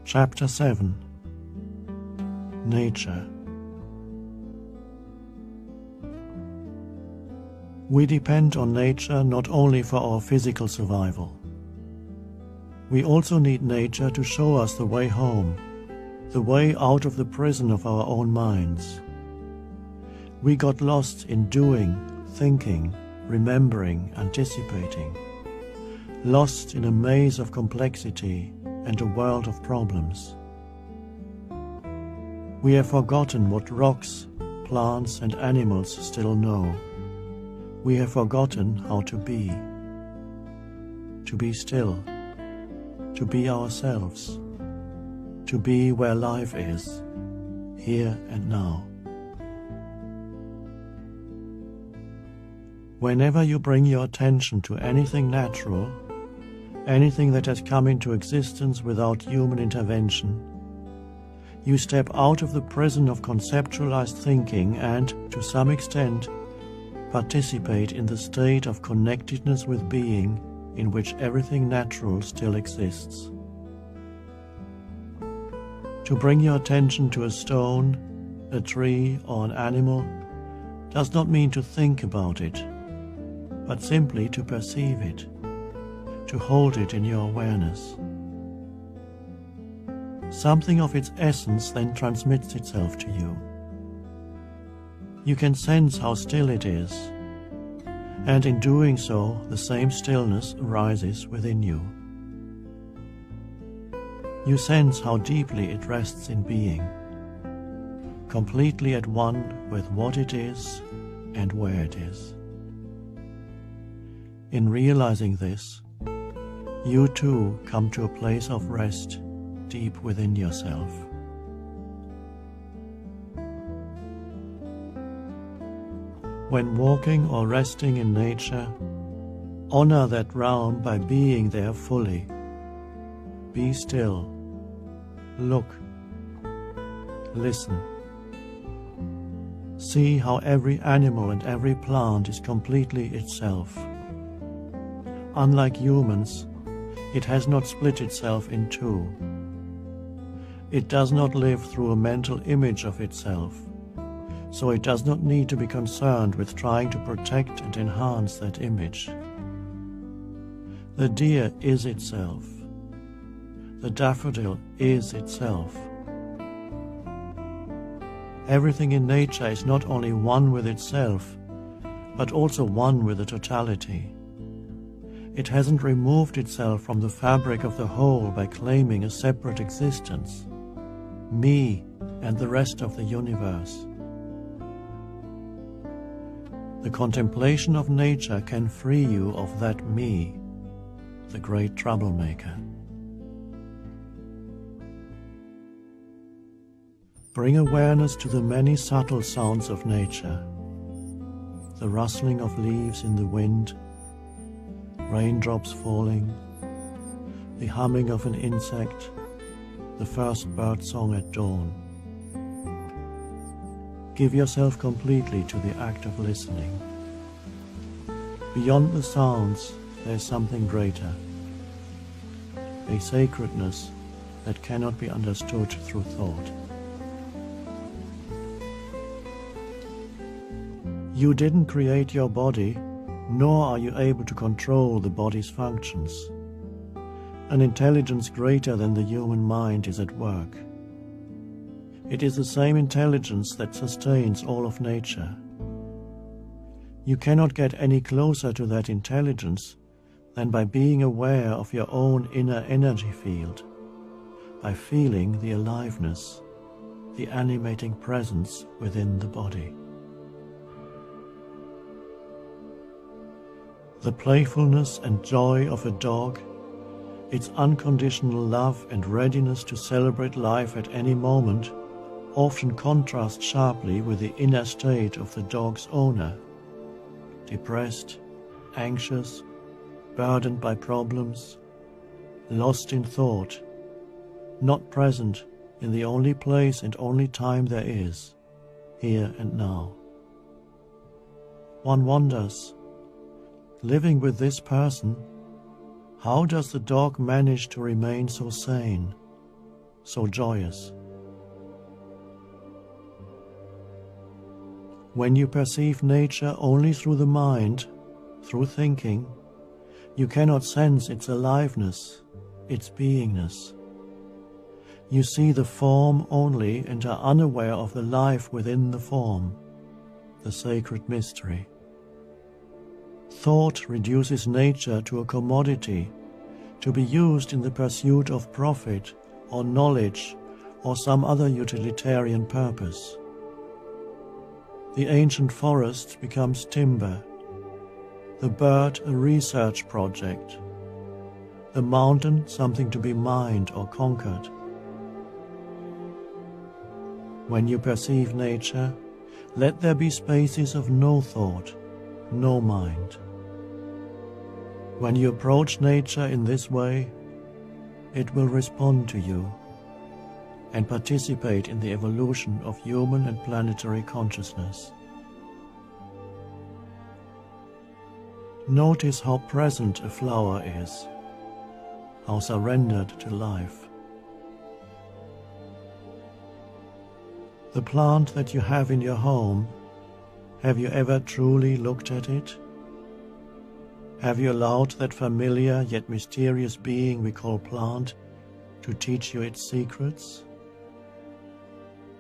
Chapter 7. Nature. We depend on nature not only for our physical survival. We also need nature to show us the way home, the way out of the prison of our own minds. We got lost in doing, thinking, remembering, anticipating, lost in a maze of complexity and a world of problems. We have forgotten what rocks, plants, and animals still know. We have forgotten how to be still, to be ourselves, to be where life is, here and now. Whenever you bring your attention to anything natural, anything that has come into existence without human intervention, you step out of the prison of conceptualized thinking and, to some extent, participate in the state of connectedness with being in which everything natural still exists. To bring your attention to a stone, a tree, or an animal does not mean to think about it, but simply to perceive it, to hold it in your awareness. Something of its essence then transmits itself to you. You can sense how still it is, and in doing so, the same stillness arises within you. You sense how deeply it rests in being, completely at one with what it is and where it is. In realizing this, you too come to a place of rest deep within yourself. When walking or resting in nature, honor that realm by being there fully. Be still. Look. Listen. See how every animal and every plant is completely itself. Unlike humans, it has not split itself in two. It does not live through a mental image of itself, so it does not need to be concerned with trying to protect and enhance that image. The deer is itself. The daffodil is itself. Everything in nature is not only one with itself, but also one with the totality. It hasn't removed itself from the fabric of the whole by claiming a separate existence, me and the rest of the universe. The contemplation of nature can free you of that me, the great troublemaker. Bring awareness to the many subtle sounds of nature, the rustling of leaves in the wind, raindrops falling, the humming of an insect, the first bird song at dawn. Give yourself completely to the act of listening. Beyond the sounds, there is something greater, a sacredness that cannot be understood through thought. You didn't create your body, nor are you able to control the body's functions. An intelligence greater than the human mind is at work. It is the same intelligence that sustains all of nature. You cannot get any closer to that intelligence than by being aware of your own inner energy field, by feeling the aliveness, the animating presence within the body. The playfulness and joy of a dog, its unconditional love and readiness to celebrate life at any moment, often contrast sharply with the inner state of the dog's owner, depressed, anxious, burdened by problems, lost in thought, not present in the only place and only time there is, here and now. One wonders, living with this person, how does the dog manage to remain so sane, so joyous. When you perceive nature only through the mind, through thinking, you cannot sense its aliveness, its beingness. You see the form only and are unaware of the life within the form, the sacred mystery. Thought reduces nature to a commodity, to be used in the pursuit of profit or knowledge or some other utilitarian purpose. The ancient forest becomes timber, the bird a research project, the mountain something to be mined or conquered. When you perceive nature, let there be spaces of no thought, no mind. When you approach nature in this way, it will respond to you and participate in the evolution of human and planetary consciousness. Notice how present a flower is, how surrendered to life. The plant that you have in your home, have you ever truly looked at it? Have you allowed that familiar yet mysterious being we call plant to teach you its secrets?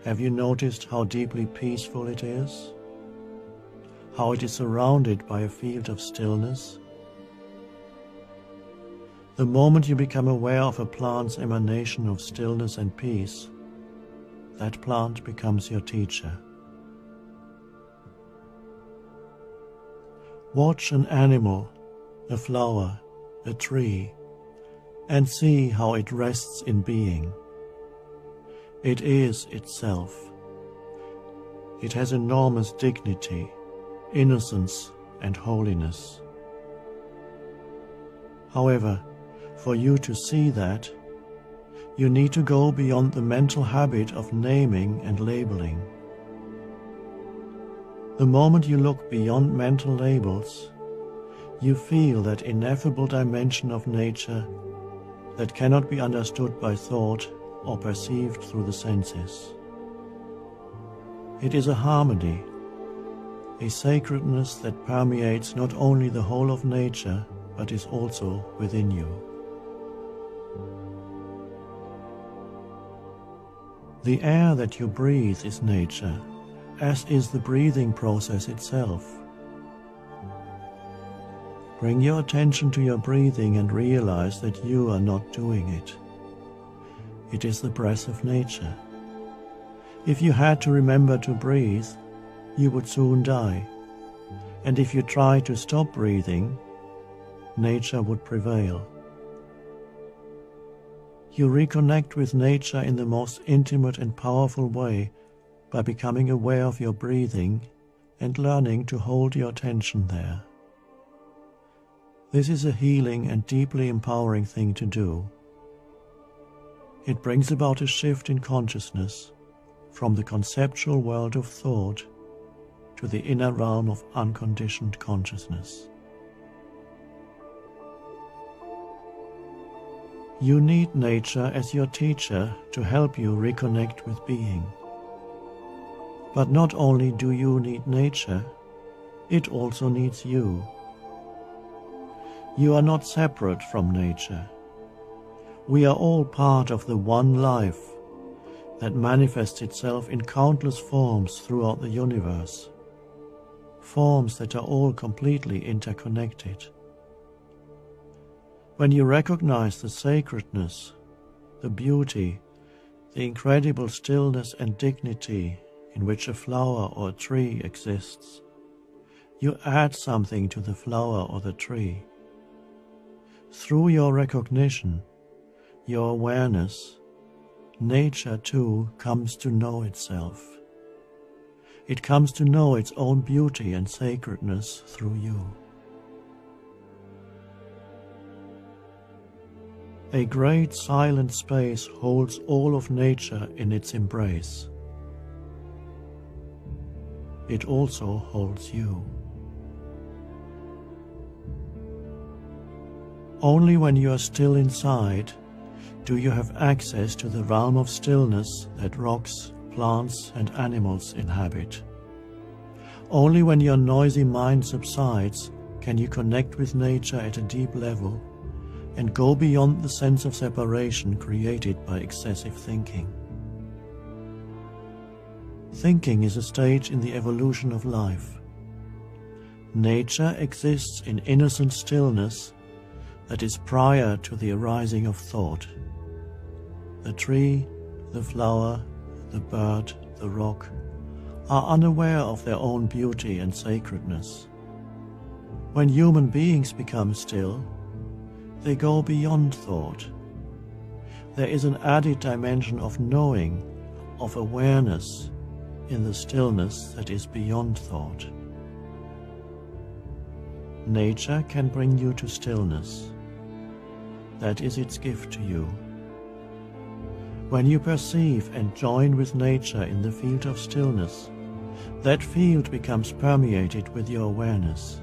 Have you noticed how deeply peaceful it is? How it is surrounded by a field of stillness? The moment you become aware of a plant's emanation of stillness and peace, that plant becomes your teacher. Watch an animal, a flower, a tree, and see how it rests in being. It is itself. It has enormous dignity, innocence, and holiness. However, for you to see that, you need to go beyond the mental habit of naming and labeling. The moment you look beyond mental labels, you feel that ineffable dimension of nature that cannot be understood by thought or perceived through the senses. It is a harmony, a sacredness that permeates not only the whole of nature, but is also within you. The air that you breathe is nature, as is the breathing process itself. Bring your attention to your breathing and realize that you are not doing it. It is the breath of nature. If you had to remember to breathe, you would soon die. And if you try to stop breathing, nature would prevail. You reconnect with nature in the most intimate and powerful way by becoming aware of your breathing and learning to hold your attention there. This is a healing and deeply empowering thing to do. It brings about a shift in consciousness from the conceptual world of thought to the inner realm of unconditioned consciousness. You need nature as your teacher to help you reconnect with being. But not only do you need nature, it also needs you. You are not separate from nature. We are all part of the one life that manifests itself in countless forms throughout the universe, forms that are all completely interconnected. When you recognize the sacredness, the beauty, the incredible stillness and dignity in which a flower or a tree exists, you add something to the flower or the tree. Through your recognition, your awareness, nature too comes to know itself. It comes to know its own beauty and sacredness through you. A great silent space holds all of nature in its embrace. It also holds you. Only when you are still inside do you have access to the realm of stillness that rocks, plants, and animals inhabit. Only when your noisy mind subsides can you connect with nature at a deep level and go beyond the sense of separation created by excessive thinking. Thinking is a stage in the evolution of life. Nature exists in innocent stillness that is prior to the arising of thought. The tree, the flower, the bird, the rock are unaware of their own beauty and sacredness. When human beings become still, they go beyond thought. There is an added dimension of knowing, of awareness, in the stillness that is beyond thought. Nature can bring you to stillness. That is its gift to you. When you perceive and join with nature in the field of stillness, that field becomes permeated with your awareness.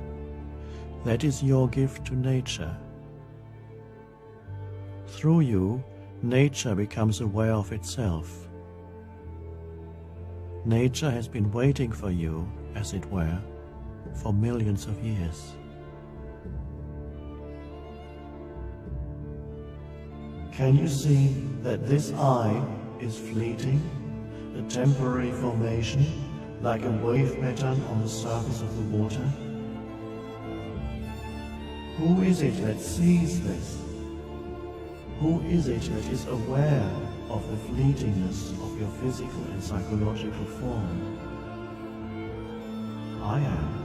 That is your gift to nature. Through you, nature becomes aware of itself. Nature has been waiting for you, as it were, for millions of years. Can you see that this I is fleeting, a temporary formation, like a wave pattern on the surface of the water? Who is it that sees this? Who is it that is aware of the fleetingness of your physical and psychological form? I am.